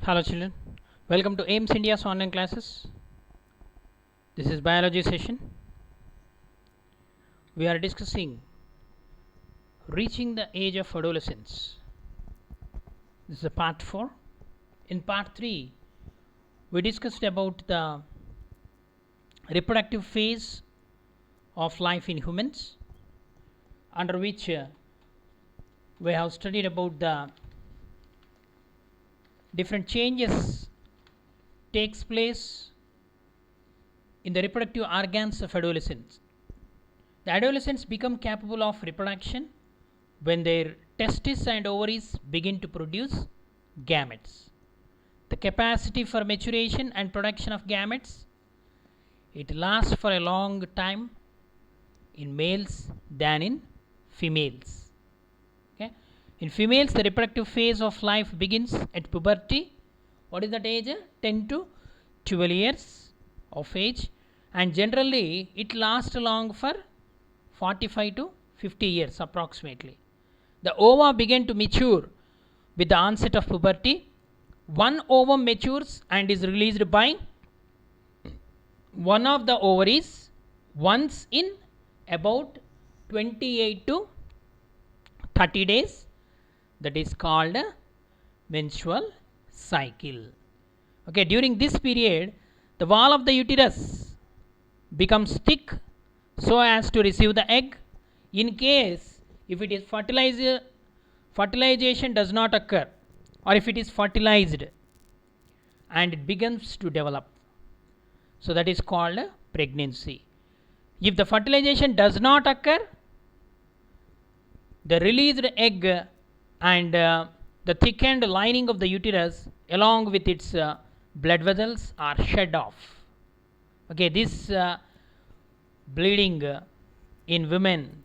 Hello children, welcome to AIMS India's online classes. This is biology session. We are discussing reaching the age of adolescence. This is a part 4. In part 3, we discussed about the reproductive phase of life in humans, under which we have studied about the different changes takes place in the reproductive organs of adolescents. The adolescents become capable of reproduction when their testes and ovaries begin to produce gametes. The capacity for maturation and production of gametes, it lasts for a long time in males than in females. Okay? In females, the reproductive phase of life begins at puberty. What is that age? 10 to 12 years of age, and generally it lasts long for 45 to 50 years approximately. The ova begin to mature with the onset of puberty. One ovum matures and is released by one of the ovaries once in about 28 to 30 days. That is called a menstrual cycle. Okay, during this period, the wall of the uterus becomes thick so as to receive the egg. In case if it is fertilization does not occur, or if it is fertilized and it begins to develop, so that is called pregnancy. If the fertilization does not occur, the released egg and the thickened lining of the uterus along with its blood vessels are shed off. Okay, this bleeding in women,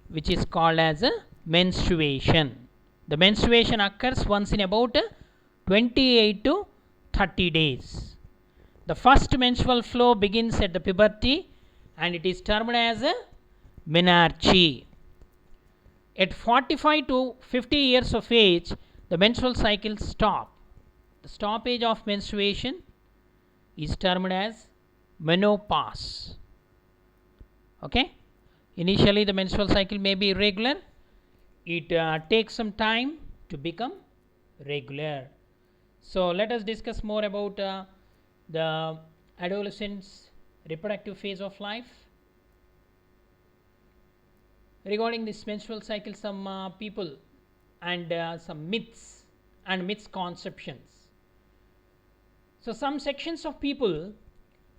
which is called as menstruation. The menstruation occurs once in about 28 to 30 days. The first menstrual flow begins at the puberty and it is termed as menarche. At 45 to 50 years of age, the menstrual cycle stops. The stoppage of menstruation is termed as menopause. Okay, initially the menstrual cycle may be irregular. It takes some time to become regular. So let us discuss more about the adolescent's reproductive phase of life. Regarding this menstrual cycle, some people and some myths and misconceptions. So some sections of people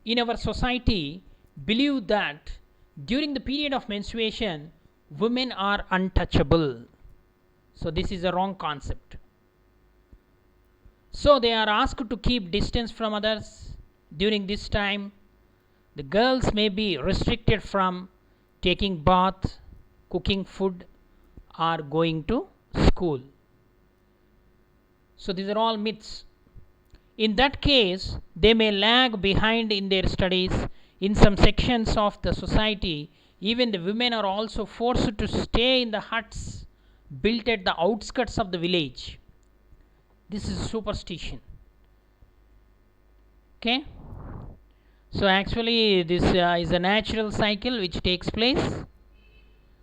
in our society believe that during the period of menstruation, women are untouchable. So this is a wrong concept. So they are asked to keep distance from others during this time. The girls may be restricted from taking bath, cooking food, or going to school. So these are all myths. In that case, they may lag behind in their studies. In some sections of the society, even the women are also forced to stay in the huts built at the outskirts of the village. This is superstition. Okay, so actually this is a natural cycle which takes place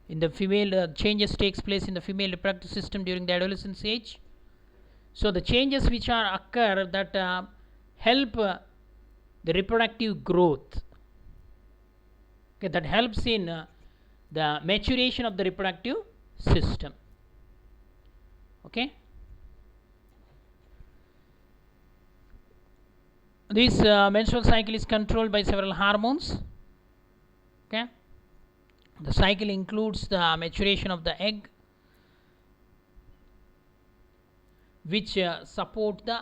in the female. Changes takes place in the female reproductive system during the adolescence age. So the changes which are occur that help the reproductive growth. Okay, that helps in the maturation of the reproductive system. Okay, this menstrual cycle is controlled by several hormones. Okay, the cycle includes the maturation of the egg, which support the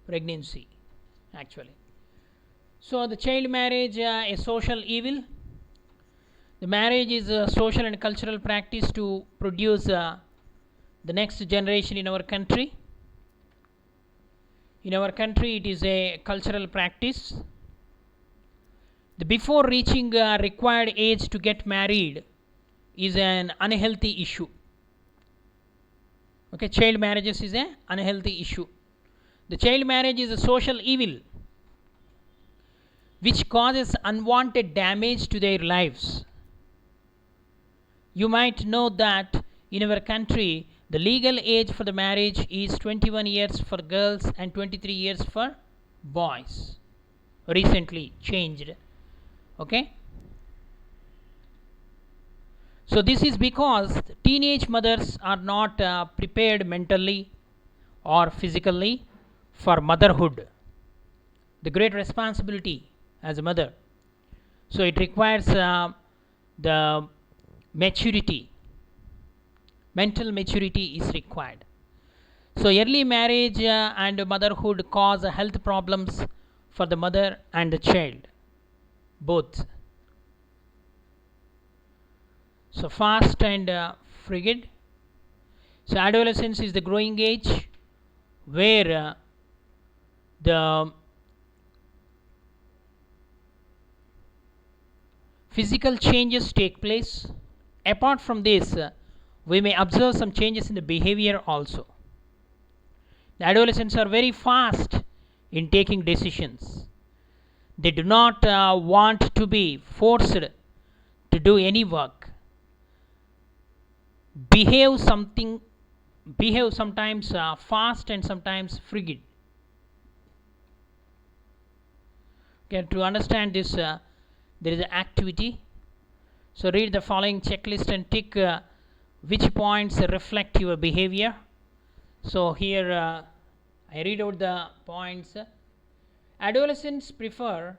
pregnancy actually. So the child marriage, a social evil. The marriage is a social and cultural practice to produce the next generation in our country. In our country, it is a cultural practice. Before reaching required age to get married is an unhealthy issue. Okay, child marriages is an unhealthy issue. The child marriage is a social evil which causes unwanted damage to their lives. You might know that in our country, the legal age for the marriage is 21 years for girls and 23 years for boys. Recently changed. Okay? So, this is because teenage mothers are not prepared mentally or physically for motherhood, the great responsibility as a mother. So, it requires the maturity, mental maturity is required. So, early marriage and motherhood cause health problems for the mother and the child, both. So, fast and frigid. So, adolescence is the growing age where the physical changes take place. Apart from this, we may observe some changes in the behavior also. The adolescents are very fast in taking decisions. They do not want to be forced to do any work. Behave sometimes fast and sometimes frigid. Okay, to understand this, there is an activity. So read the following checklist and tick which points reflect your behavior. So here I read out the points. Adolescents prefer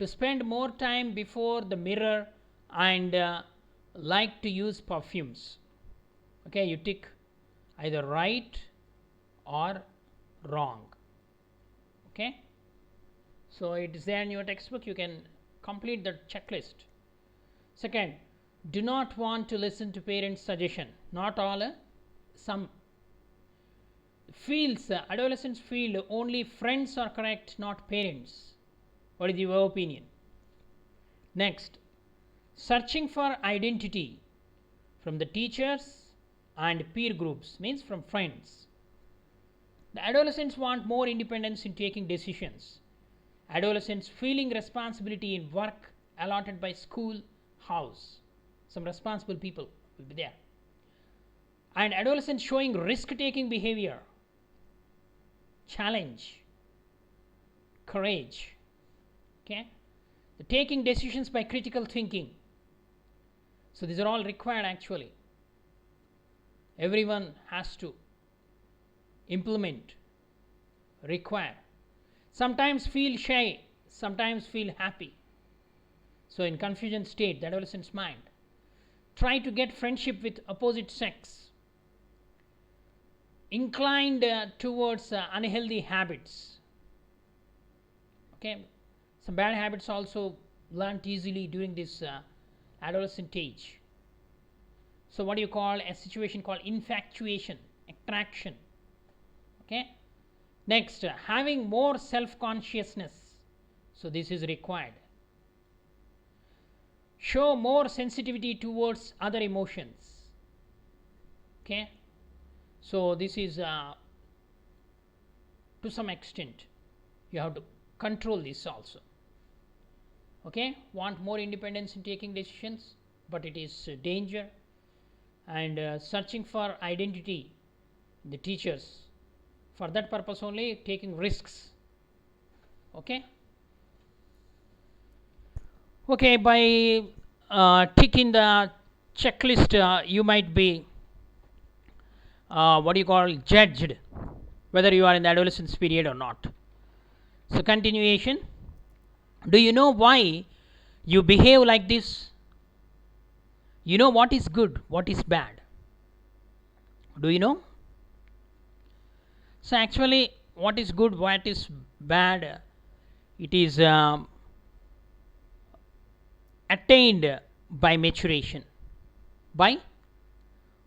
to spend more time before the mirror and like to use perfumes. Okay, you tick either right or wrong. Okay, so it is there in your textbook, you can complete the checklist. Second, do not want to listen to parents' suggestion. Not all, some. Feels adolescents feel only friends are correct, not parents. What is your opinion? Next, searching for identity from the teachers and peer groups, means from friends. The adolescents want more independence in taking decisions. Adolescents feeling responsibility in work allotted by school, house. Some responsible people will be there. And adolescents showing risk-taking behavior, challenge, courage. Okay, the taking decisions by critical thinking. So these are all required actually. Everyone has to implement, require. Sometimes feel shy, sometimes feel happy. So in confusion state, the adolescent's mind. Try to get friendship with opposite sex. Inclined towards unhealthy habits. Okay, some bad habits also learnt easily during this adolescent age. So what do you call a situation called infatuation, attraction. Okay, next, having more self-consciousness. So this is required. Show more sensitivity towards other emotions. Okay, so this is to some extent you have to control this also. Okay, want more independence in taking decisions, but it is danger. And searching for identity, the teachers, for that purpose only taking risks. Okay, okay, by ticking the checklist you might be what do you call judged whether you are in the adolescence period or not. So continuation, do you know why you behave like this? You know what is good, what is bad? Do you know? So actually what is good, what is bad, it is attained by maturation. By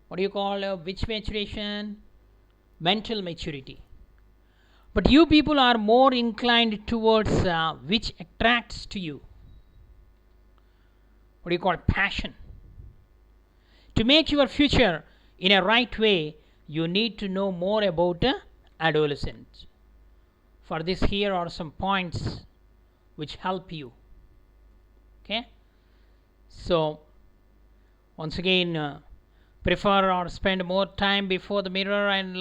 what do you call which maturation? Mental maturity. But you people are more inclined towards which attracts to you. What do you call passion? To make your future in a right way, you need to know more about adolescence. For this, here are some points which help you. Okay, so once again, prefer or spend more time before the mirror and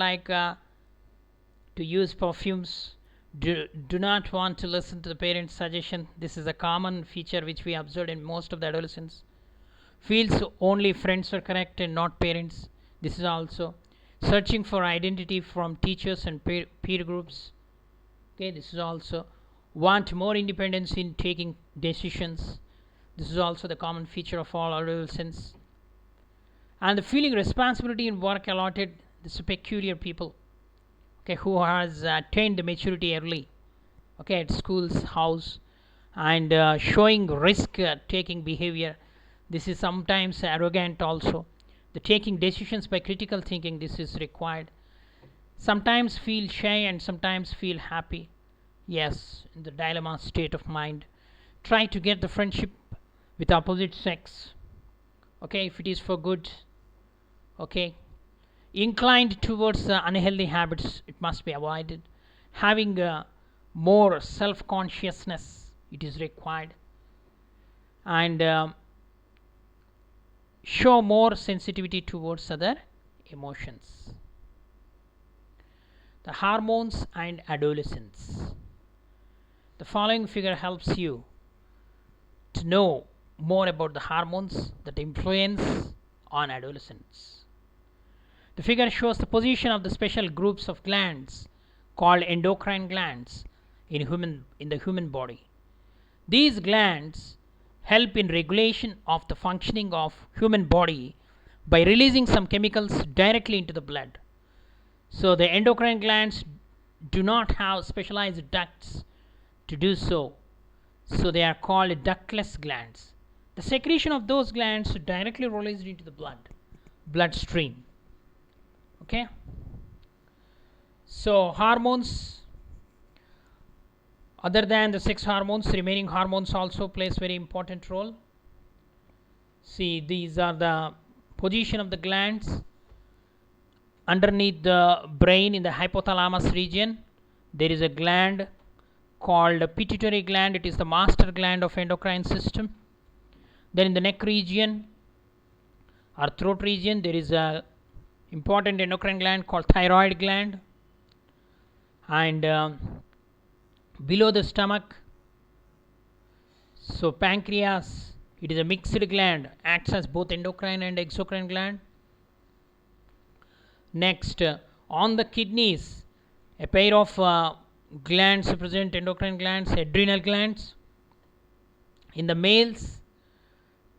to use perfumes. Do not want to listen to the parents' suggestion. This is a common feature which we observed in most of the adolescents. Feels only friends are correct and not parents. This is also searching for identity from teachers and peer groups. Okay, this is also want more independence in taking decisions. This is also the common feature of all adolescents. And the feeling responsibility in work allotted. This is peculiar people. Okay, who has attained the maturity early. Okay, at school's house, and showing risk taking behavior. This is sometimes arrogant also. The taking decisions by critical thinking, this is required. Sometimes feel shy and sometimes feel happy. Yes, in the dilemma state of mind. Try to get the friendship with opposite sex. Okay, if it is for good. Okay, inclined towards unhealthy habits, it must be avoided. Having more self-consciousness, it is required. And show more sensitivity towards other emotions. The hormones and adolescence. The following figure helps you to know more about the hormones that influence on adolescence. The figure shows the position of the special groups of glands called endocrine glands in the human body. These glands help in regulation of the functioning of human body by releasing some chemicals directly into the blood. So the endocrine glands do not have specialized ducts to do so. So they are called ductless glands. The secretion of those glands directly released into the bloodstream. Okay, so hormones, other than the sex hormones, remaining hormones also plays very important role. See, these are the position of the glands underneath the brain. In the hypothalamus region, there is a gland called a pituitary gland. It is the master gland of endocrine system. Then in the neck region or throat region, there is a important endocrine gland called thyroid gland. And below the stomach, so pancreas, it is a mixed gland, acts as both endocrine and exocrine gland. Next, on the kidneys, a pair of glands represent endocrine glands, adrenal glands. In the males,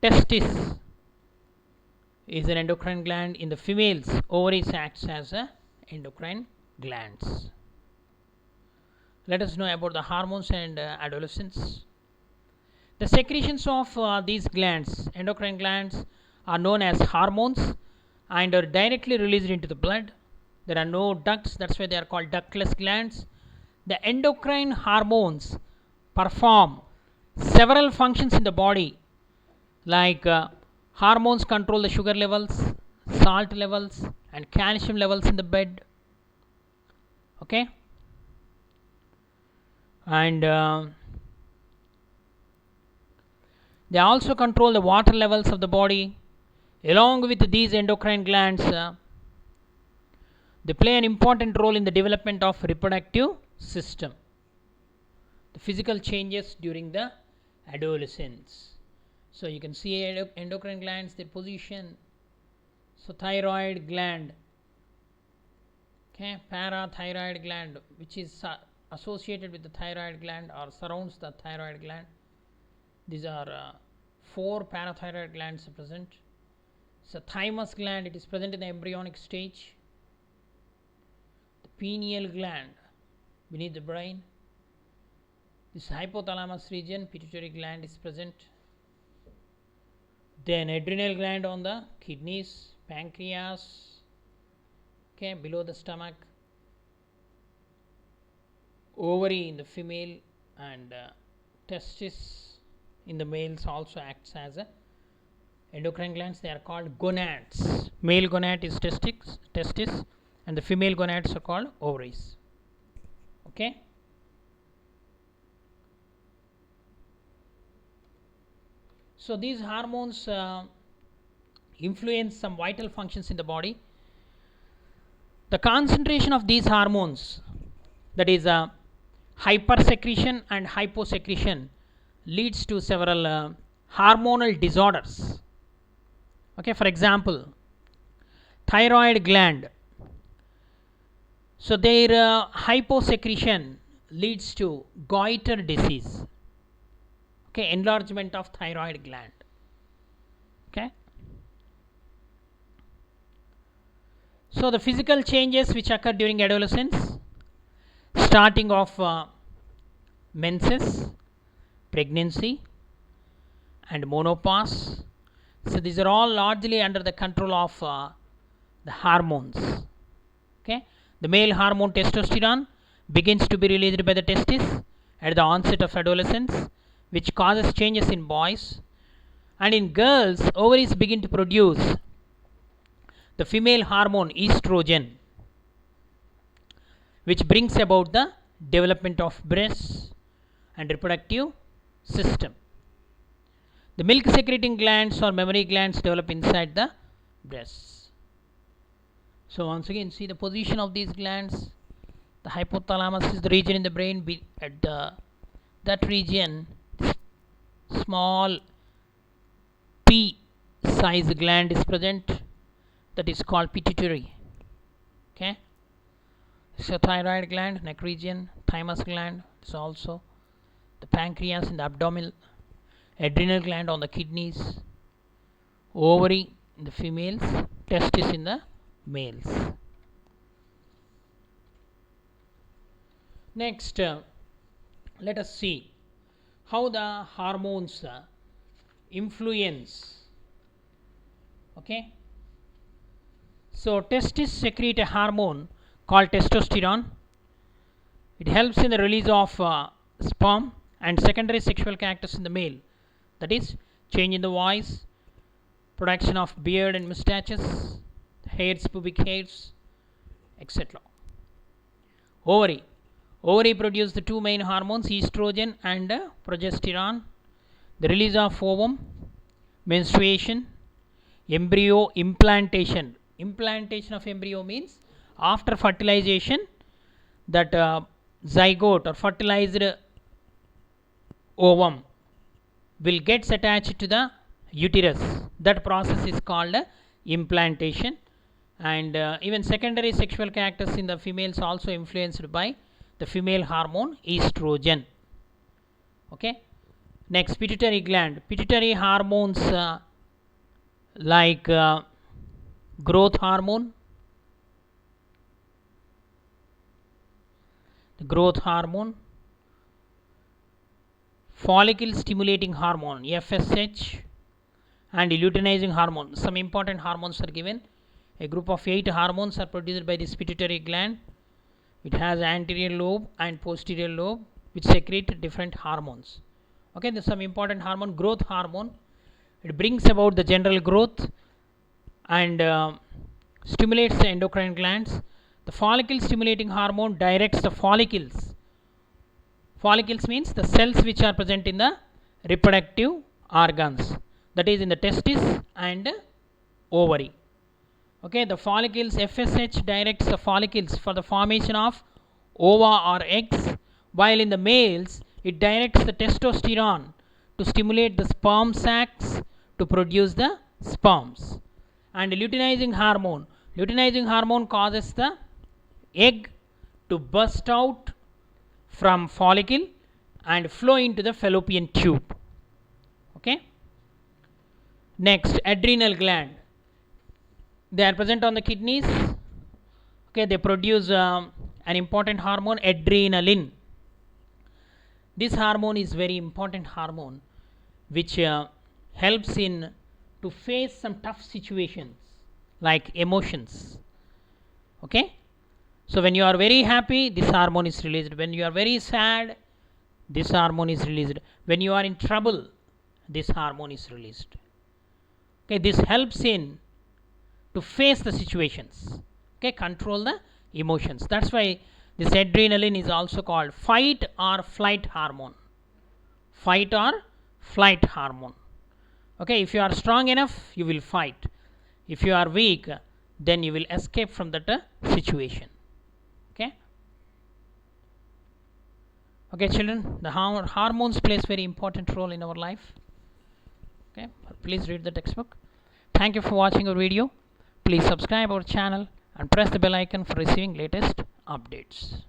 testis is an endocrine gland. In the females, ovaries acts as endocrine glands. Let us know about the hormones and adolescence. The secretions of these glands, endocrine glands, are known as hormones and are directly released into the blood. There are no ducts, that's why they are called ductless glands. The endocrine hormones perform several functions in the body, like hormones control the sugar levels, salt levels, and calcium levels in the blood. Okay, and they also control the water levels of the body. Along with these endocrine glands, they play an important role in the development of reproductive system. The physical changes during the adolescence. So you can see endocrine glands, their position. So thyroid gland, okay, parathyroid gland, which is associated with the thyroid gland or surrounds the thyroid gland. These are 4 parathyroid glands present. So thymus gland, it is present in the embryonic stage. The pineal gland beneath the brain. This hypothalamus region, pituitary gland is present. Then adrenal gland on the kidneys, pancreas, okay, below the stomach, ovary in the female, and testis in the males also acts as a endocrine glands. They are called gonads. Male gonad is testis, and the female gonads are called ovaries. Okay. So these hormones influence some vital functions in the body. The concentration of these hormones, that is hypersecretion and hyposecretion, leads to several hormonal disorders. Okay, for example, thyroid gland. So their hyposecretion leads to goiter disease. Okay, enlargement of thyroid gland. Okay. So the physical changes which occur during adolescence, starting of menses, pregnancy, and menopause. So these are all largely under the control of the hormones. Okay, the male hormone testosterone begins to be released by the testis at the onset of adolescence, which causes changes in boys, and in girls, ovaries begin to produce the female hormone estrogen, which brings about the development of breasts and reproductive system. The milk secreting glands or mammary glands develop inside the breasts. So once again, see the position of these glands. The hypothalamus is the region in the brain. At that region, small pea size gland is present, that is called pituitary. Okay. So thyroid gland, neck region, thymus gland is also the pancreas in the abdomen, adrenal gland on the kidneys, ovary in the females, testis in the males. Next, let us see how the hormones influence. Okay. So testis secrete a hormone called testosterone. It helps in the release of sperm and secondary sexual characters in the male, that is change in the voice, production of beard and mustaches, hairs, pubic hairs, etc. Ovary produce the two main hormones, estrogen and progesterone. The release of ovum, menstruation, embryo implantation. Implantation of embryo means after fertilization, that zygote or fertilized ovum will get attached to the uterus. That process is called implantation. And even secondary sexual characters in the females also influenced by the female hormone estrogen. Okay. Next, pituitary gland. Pituitary hormones like growth hormone, the growth hormone, follicle stimulating hormone FSH, and luteinizing hormone. Some important hormones are given. A group of 8 hormones are produced by this pituitary gland. It has anterior lobe and posterior lobe which secrete different hormones. Okay, there's some important hormone, growth hormone. It brings about the general growth and stimulates the endocrine glands. The follicle stimulating hormone directs the follicles. Follicles means the cells which are present in the reproductive organs, that is in the testis and ovary. Okay, the follicles FSH directs the follicles for the formation of ova or eggs, while in the males it directs the testosterone to stimulate the sperm sacs to produce the sperms. And luteinizing hormone causes the egg to burst out from follicle and flow into the fallopian tube. Okay. Next, adrenal gland. They are present on the kidneys. Okay, they produce an important hormone, adrenaline. This hormone is very important hormone which helps in to face some tough situations like emotions. Okay. So when you are very happy, this hormone is released. When you are very sad, this hormone is released. When you are in trouble, this hormone is released. Okay, this helps in to face the situations. Okay, control the emotions. That's why this adrenaline is also called fight or flight hormone. Fight or flight hormone. Okay, if you are strong enough, you will fight. If you are weak, then you will escape from that situation. Okay. Okay, children, the hormones plays very important role in our life. Okay, please read the textbook. Thank you for watching our video. Please subscribe our channel and press the bell icon for receiving latest updates.